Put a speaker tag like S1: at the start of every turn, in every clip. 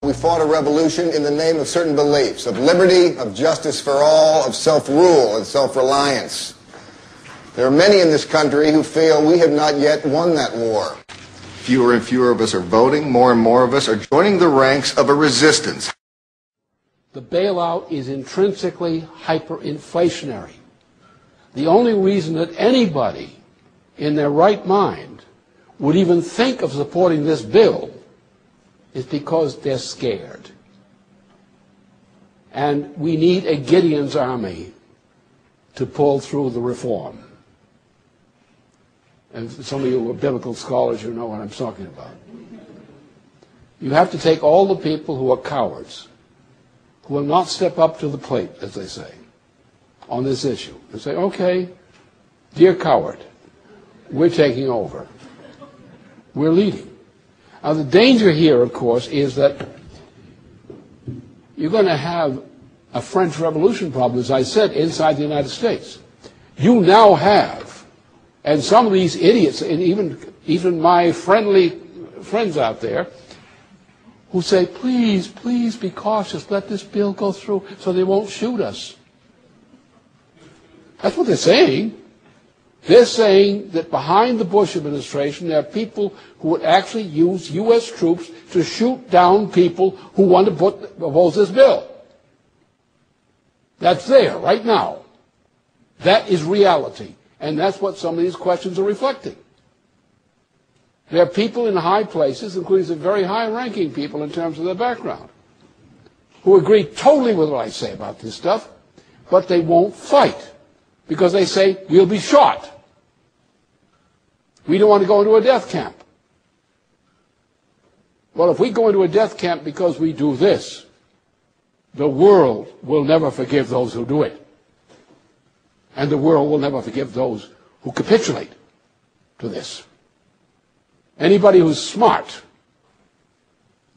S1: We fought a revolution in the name of certain beliefs, of liberty, of justice for all, of self-rule and self-reliance. There are many in this country who feel we have not yet won that war. Fewer and fewer of us are voting. More and more of us are joining the ranks of a resistance.
S2: The bailout is intrinsically hyperinflationary. The only reason that anybody in their right mind would even think of supporting this bill is because they're scared. And we need a Gideon's army to pull through the reform. And some of you who are biblical scholars, you know what I'm talking about. You have to take all the people who are cowards, who will not step up to the plate, as they say, on this issue, and say, okay, dear coward, we're taking over. We're leading. Now, the danger here, of course, is that you're going to have a French Revolution problem, as I said, inside the United States. You now have, and some of these idiots, and even my friendly friends out there, who say, please, please be cautious, let this bill go through so they won't shoot us. That's what they're saying. They're saying that behind the Bush administration there are people who would actually use U.S. troops to shoot down people who want to oppose this bill. That's there right now. That is reality. And that's what some of these questions are reflecting. There are people in high places, including some very high-ranking people in terms of their background, who agree totally with what I say about this stuff, but they won't fight because they say, we'll be shot. We don't want to go into a death camp. Well, if we go into a death camp because we do this, the world will never forgive those who do it. And the world will never forgive those who capitulate to this. Anybody who's smart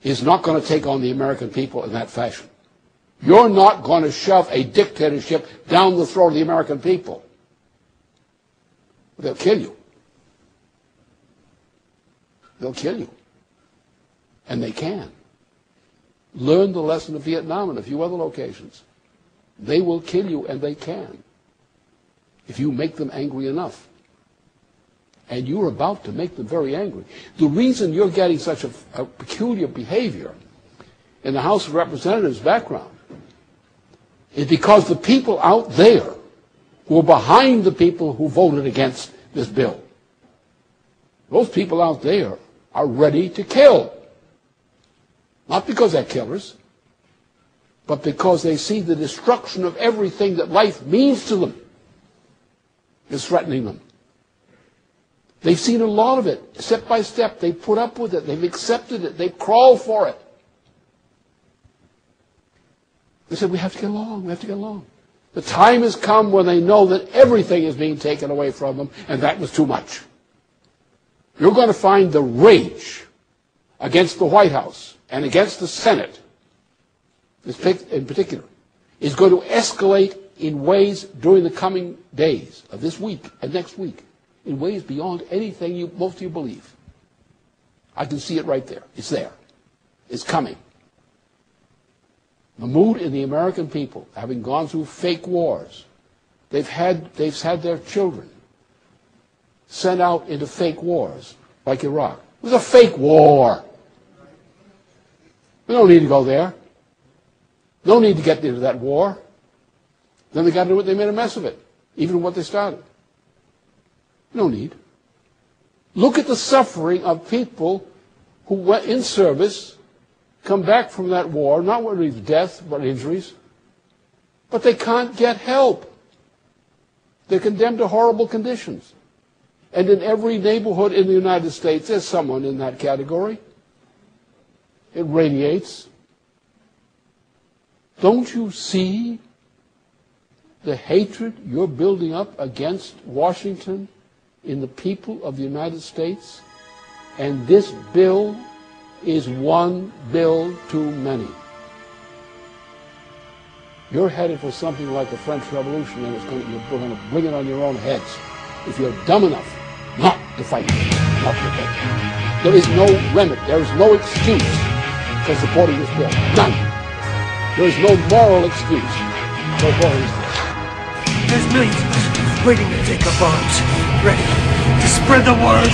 S2: is not going to take on the American people in that fashion. You're not going to shove a dictatorship down the throat of the American people. They'll kill you. They'll kill you. And they can. Learn the lesson of Vietnam and a few other locations. They will kill you, and they can, if you make them angry enough. And you're about to make them very angry. The reason you're getting such a peculiar behavior in the House of Representatives background is because the people out there who are behind the people who voted against this bill, those people out there are ready to kill. Not because they're killers, but because they see the destruction of everything that life means to them is threatening them. They've seen a lot of it, step by step. They've put up with it. They've accepted it. They've crawled for it. They said, we have to get along. We have to get along. The time has come when they know that everything is being taken away from them, and that was too much. You're going to find the rage against the White House and against the Senate, in particular, is going to escalate in ways during the coming days of this week and next week, in ways beyond anything most of you believe. I can see it right there. It's there. It's coming. The mood in the American people, having gone through fake wars, they've had their children sent out into fake wars, like Iraq. It was a fake war. We don't need to go there. No need to get into that war. Then they got into it, they made a mess of it, even what they started. No need. Look at the suffering of people who went in service, come back from that war, not with death, but injuries, but they can't get help. They're condemned to horrible conditions. And in every neighborhood in the United States, there's someone in that category. It radiates. Don't you see the hatred you're building up against Washington in the people of the United States? And this bill is one bill too many. You're headed for something like the French Revolution, and you're going to bring it on your own heads if you're dumb enough not to fight it, not to fight it. There is no remedy. There is no excuse for supporting this bill. None. There is no moral excuse for voting for it.
S3: There's millions of us waiting to take up arms, ready to spread the word.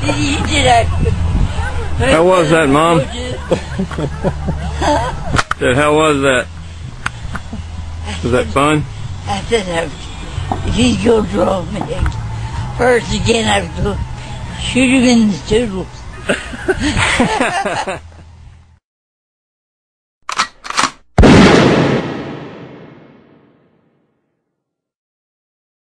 S4: You did that.
S5: How was that, Mom? Said, how was that? Was that fun?
S4: I said, he's going to draw me. First again, I was going to shoot him in the toodles.